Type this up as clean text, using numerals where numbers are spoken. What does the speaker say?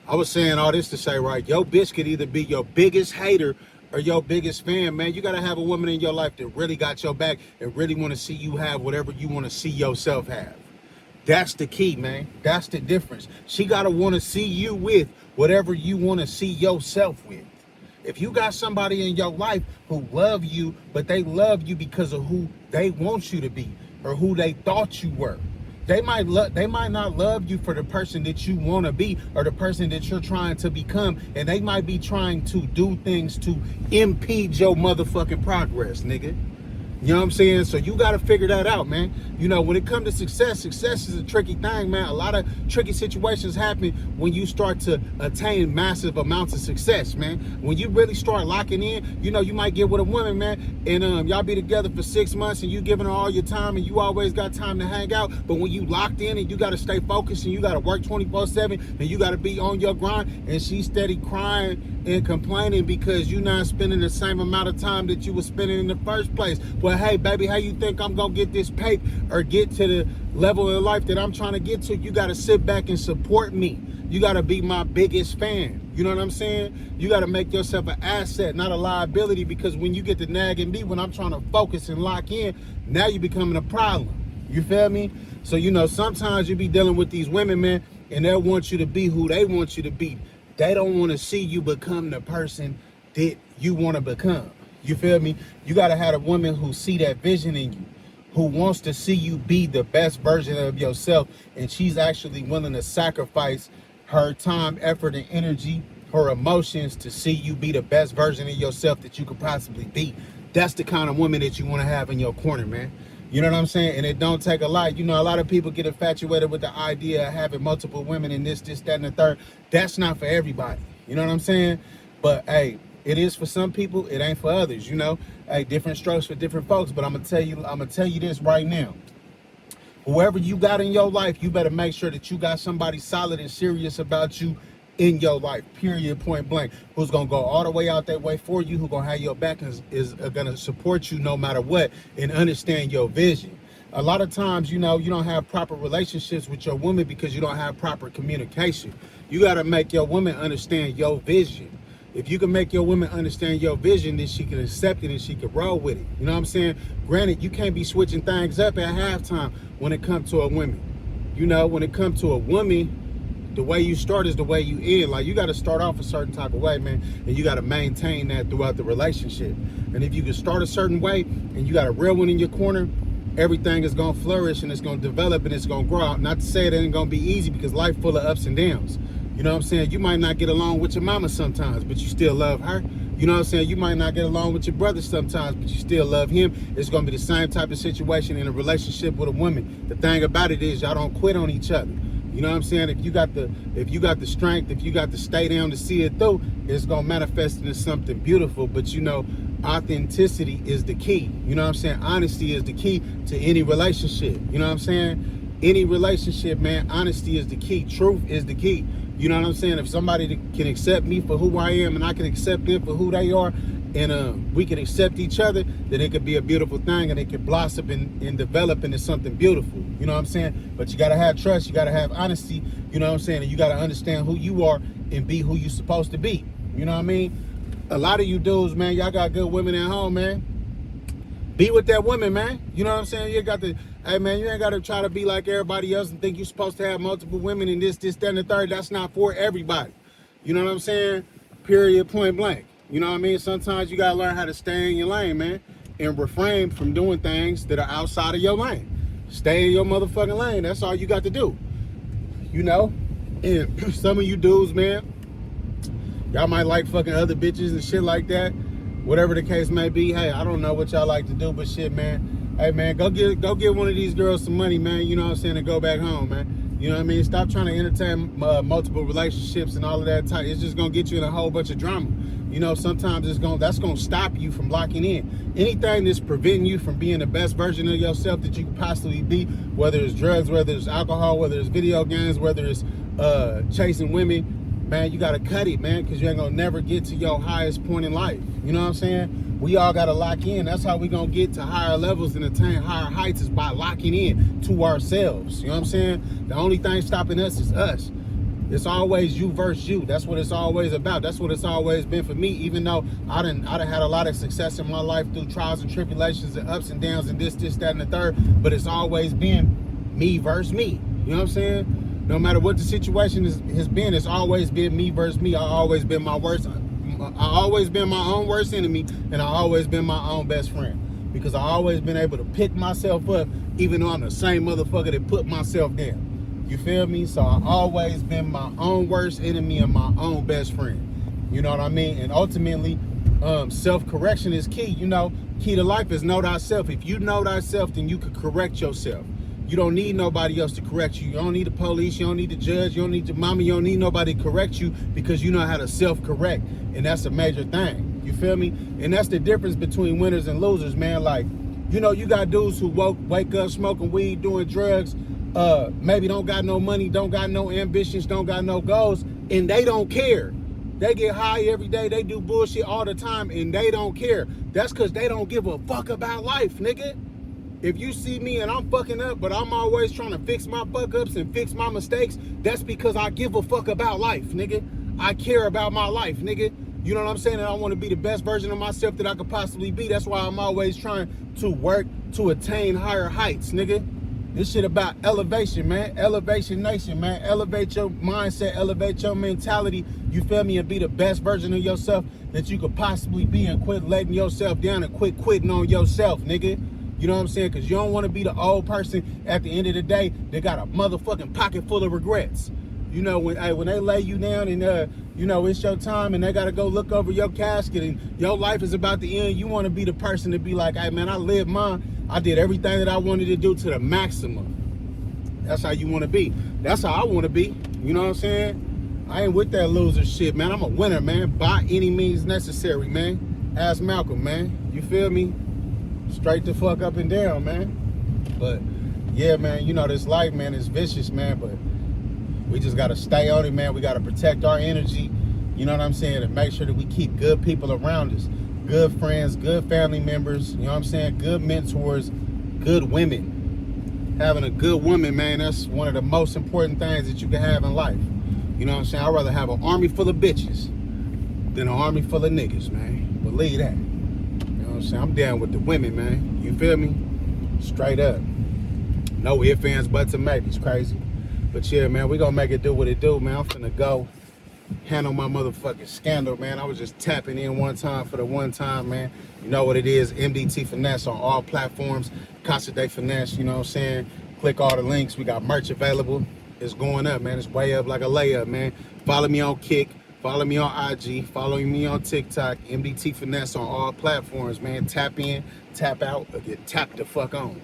I was saying all this to say, right, your bitch could either be your biggest hater or your biggest fan, man. You got to have a woman in your life that really got your back and really want to see you have whatever you want to see yourself have. That's the key, man. That's the difference. She got to want to see you with whatever you want to see yourself with. If you got somebody in your life who love you, but they love you because of who they want you to be or who they thought you were, they might not love you for the person that you want to be or the person that you're trying to become, and they might be trying to do things to impede your motherfucking progress, nigga. You know what I'm saying? So you got to figure that out, man. You know, when it comes to success, success is a tricky thing, man. A lot of tricky situations happen when you start to attain massive amounts of success, man. When you really start locking in, you know, you might get with a woman, man, and y'all be together for 6 months and you giving her all your time and you always got time to hang out. But when you locked in and you got to stay focused and you got to work 24/7 and you got to be on your grind, and she's steady crying and complaining because you're not spending the same amount of time that you were spending in the first place. Well, hey, baby, how you think I'm going to get this paper or get to the level of life that I'm trying to get to? You got to sit back and support me. You got to be my biggest fan. You know what I'm saying? You got to make yourself an asset, not a liability, because when you get to nagging me when I'm trying to focus and lock in, now you're becoming a problem. You feel me? So, you know, sometimes you be dealing with these women, man, and they'll want you to be who they want you to be. They don't want to see you become the person that you want to become. You feel me? You got to have a woman who see that vision in you, who wants to see you be the best version of yourself, and she's actually willing to sacrifice her time, effort, and energy, her emotions to see you be the best version of yourself that you could possibly be. That's the kind of woman that you want to have in your corner, man. You know what I'm saying? And it don't take a lot. You know, a lot of people get infatuated with the idea of having multiple women and this, that, and the third. That's not for everybody. You know what I'm saying? But, hey, it is for some people. It ain't for others, you know? Hey, different strokes for different folks. But I'm going to tell you this right now. Whoever you got in your life, you better make sure that you got somebody solid and serious about you in your life, period, point blank, who's going to go all the way out that way for you, who's going to have your back and is going to support you no matter what and understand your vision. A lot of times, you know, you don't have proper relationships with your woman because you don't have proper communication. You got to make your woman understand your vision. If you can make your woman understand your vision, then she can accept it and she can roll with it. You know what I'm saying? Granted, you can't be switching things up at halftime when it comes to a woman. You know, when it comes to a woman, the way you start is the way you end. Like, you got to start off a certain type of way, man, and you got to maintain that throughout the relationship. And if you can start a certain way and you got a real one in your corner, everything is going to flourish and it's going to develop and it's going to grow out. Not to say it ain't going to be easy, because life full of ups and downs. You know what I'm saying? You might not get along with your mama sometimes, but you still love her. You know what I'm saying? You might not get along with your brother sometimes, but you still love him. It's going to be the same type of situation in a relationship with a woman. The thing about it is, y'all don't quit on each other. You know what I'm saying? If you got the strength, if you got to stay down to see it through, it's gonna manifest into something beautiful. But you know, authenticity is the key. You know what I'm saying? Honesty is the key to any relationship. You know what I'm saying? Any relationship, man, honesty is the key. Truth is the key. You know what I'm saying? If somebody can accept me for who I am and I can accept them for who they are, and we can accept each other, then it could be a beautiful thing, and it could blossom and develop into something beautiful. You know what I'm saying? But you got to have trust. You got to have honesty. You know what I'm saying? And you got to understand who you are and be who you're supposed to be. You know what I mean? A lot of you dudes, man, y'all got good women at home, man. Be with that woman, man. You know what I'm saying? You got to, hey, man, you ain't got to try to be like everybody else and think you're supposed to have multiple women and this, that, and the third. That's not for everybody. You know what I'm saying? Period, point blank. You know what I mean? Sometimes you got to learn how to stay in your lane, man, and refrain from doing things that are outside of your lane. Stay in your motherfucking lane. That's all you got to do. You know? And some of you dudes, man, y'all might like fucking other bitches and shit like that. Whatever the case may be. Hey, I don't know what y'all like to do, but shit, man. Hey, man, go get one of these girls some money, man. You know what I'm saying? And go back home, man. You know what I mean? Stop trying to entertain multiple relationships and all of that type. It's just gonna get you in a whole bunch of drama. You know, sometimes that's gonna stop you from locking in. Anything that's preventing you from being the best version of yourself that you could possibly be, whether it's drugs, whether it's alcohol, whether it's video games, whether it's chasing women, man, you gotta cut it, man, because you ain't gonna never get to your highest point in life. You know what I'm saying? We all gotta lock in. That's how we gonna get to higher levels and attain higher heights, is by locking in to ourselves. You know what I'm saying? The only thing stopping us is us. It's always you versus you. That's what it's always about. That's what it's always been for me. Even though I done had a lot of success in my life through trials and tribulations and ups and downs and this, that, and the third. But it's always been me versus me. You know what I'm saying? No matter what the situation has been, it's always been me versus me. I always been my worst. I always been my own worst enemy, and I always been my own best friend. Because I always been able to pick myself up, even though I'm the same motherfucker that put myself down. You feel me? So I always been my own worst enemy and my own best friend. You know what I mean? And ultimately, self-correction is key. You know, key to life is know thyself. If you know thyself, then you can correct yourself. You don't need nobody else to correct you. You don't need the police. You don't need the judge. You don't need your mama. You don't need nobody to correct you because you know how to self-correct. And that's a major thing. You feel me? And that's the difference between winners and losers, man. Like, you know, you got dudes who wake up smoking weed, doing drugs, maybe don't got no money, don't got no ambitions, don't got no goals, and they don't care. They get high every day, they do bullshit all the time, and they don't care. That's because they don't give a fuck about life, nigga. If you see me and I'm fucking up, but I'm always trying to fix my fuck ups and fix my mistakes, that's because I give a fuck about life, nigga. I care about my life, nigga. You know what I'm saying? And I want to be the best version of myself that I could possibly be. That's why I'm always trying to work to attain higher heights, nigga. This shit about elevation, man. Elevation nation, man. Elevate your mindset, elevate your mentality, you feel me, and be the best version of yourself that you could possibly be, and quit letting yourself down and quit quitting on yourself, nigga. You know what I'm saying? Because you don't want to be the old person at the end of the day that got a motherfucking pocket full of regrets. You know, when they lay you down and, you know, it's your time and they got to go look over your casket and your life is about to end, you want to be the person to be like, hey, man, I lived mine. I did everything that I wanted to do to the maximum. That's how you want to be. That's how I want to be. You know what I'm saying? I ain't with that loser shit, man. I'm a winner, man. By any means necessary, man. Ask Malcolm, man. You feel me? Straight the fuck up and down, man. But, yeah, man, you know, this life, man, is vicious, man. But we just got to stay on it, man. We got to protect our energy. You know what I'm saying? And make sure that we keep good people around us. Good friends, good family members, you know what I'm saying? Good mentors, good women. Having a good woman, man, that's one of the most important things that you can have in life. You know what I'm saying? I'd rather have an army full of bitches than an army full of niggas, man. Believe that. You know what I'm saying? I'm down with the women, man. You feel me? Straight up. No ifs, ands, buts, and maybes. Crazy. But yeah, man, we gonna make it do what it do, man. I'm finna go handle my motherfucking scandal, man. I was just tapping in one time for the one time, man. You know what it is, MDT Finesse on all platforms. Casa de Finesse, you know what I'm saying? Click all the links. We got merch available. It's going up, man. It's way up like a layup, man. Follow me on Kick. Follow me on IG. Follow me on TikTok. MDT Finesse on all platforms, man. Tap in, tap out, or get tapped the fuck on.